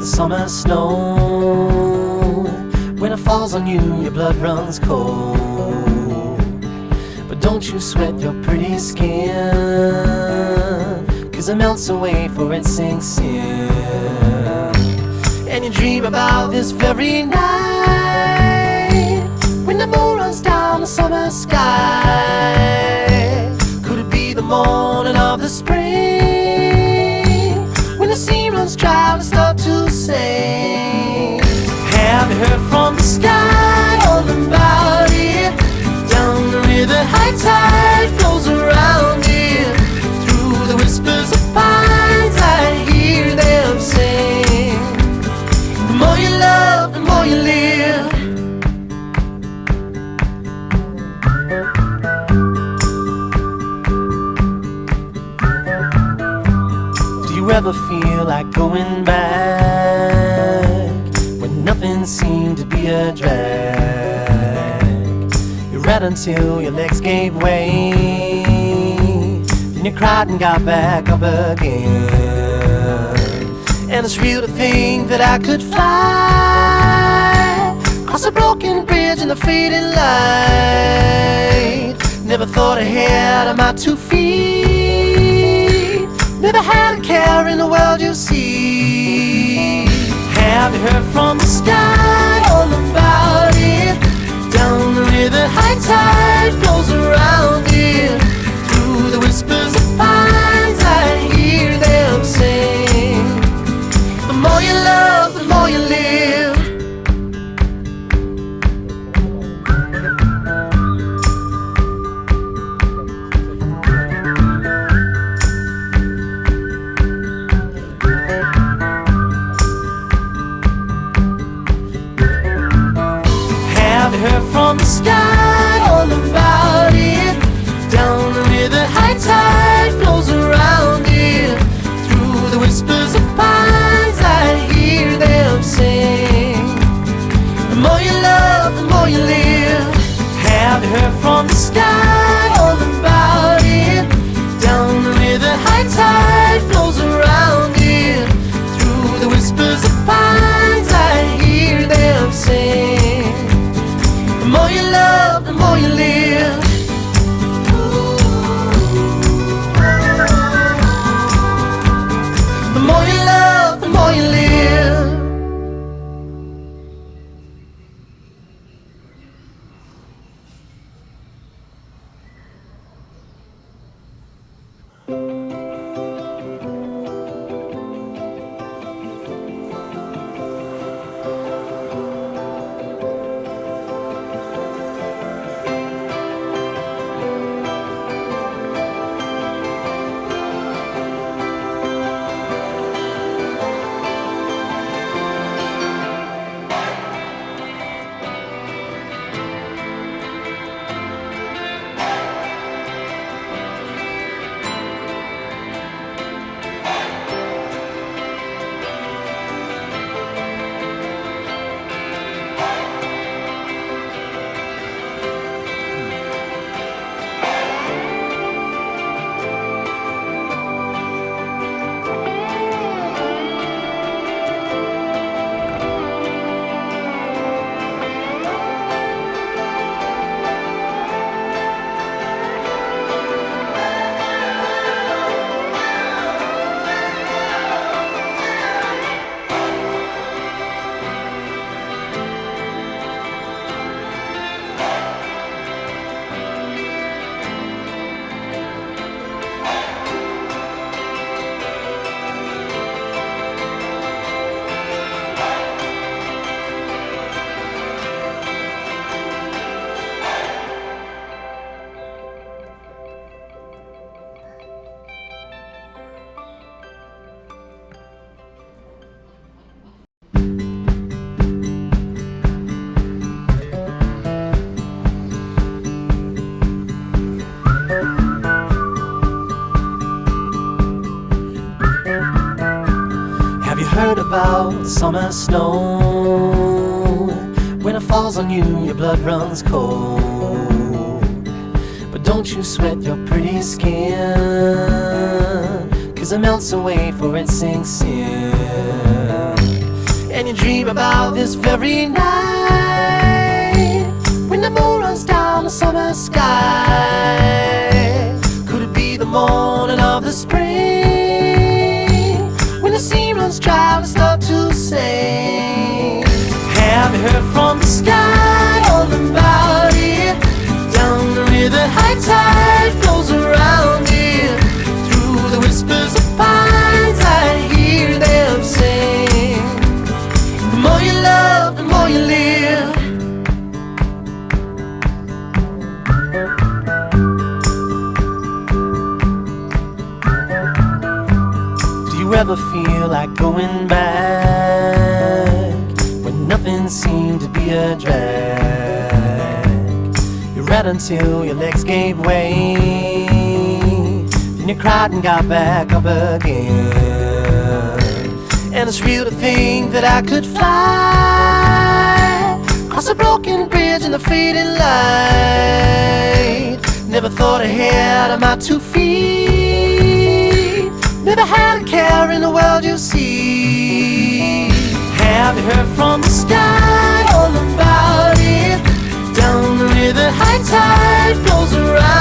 the summer snow. When it falls on you, your blood runs cold. But don't you sweat your pretty skin, 'cause it melts away for it sinks in. And you dream about this very night, when the moon runs down the summer sky. Could it be the morning of the spring, when the sea runs dry and start to sing? Have you heard from the sky all about it? Down the river, high tide flows around it. Through the whispers of pines, I hear them sing. The more you love, the more you live. Do you ever feel like going back, when nothing seemed to be a drag? You read until your legs gave way, then you cried and got back up again. And it's real to think that I could fly across a broken bridge in the fading light. Never thought ahead of my 2 feet, never had a care in the world you see. Have you heard from the sky all about it? Down the river, high tide flows around it. Through the whispers of pines, I hear them sing. The more you love, the more you live. From the sky all about it. Down the river, high tide flows around it. Through the whispers of pines, I hear them sing. The more you love, the more you live. Have you heard from the sky all about it? Down the river, high tide flows around it. Through the whispers of pines, I hear them sing. The more you love, the more you live. The more you love, the more you live. Heard about summer snow. When it falls on you, your blood runs cold. But don't you sweat your pretty skin, 'cause it melts away for it sinks in. Can you dream about this very night, when the moon runs down the summer sky? Could it be the morning of the spring, when the sea runs dry and start to sing? Have you heard from the sky all about it? Down the river, high tide flows around it. Through the whispers of pines, I hear them sing. The more you love, the more you live. Do you ever feel like going back, when nothing seemed to be a drag? You read until your legs gave way, then you cried and got back up again. And it's real to think that I could fly across a broken bridge in the fading light. Never thought ahead of my 2 feet, never had a care in the world, you see. Have you heard from the sky all about it? Down the river, high tide flows around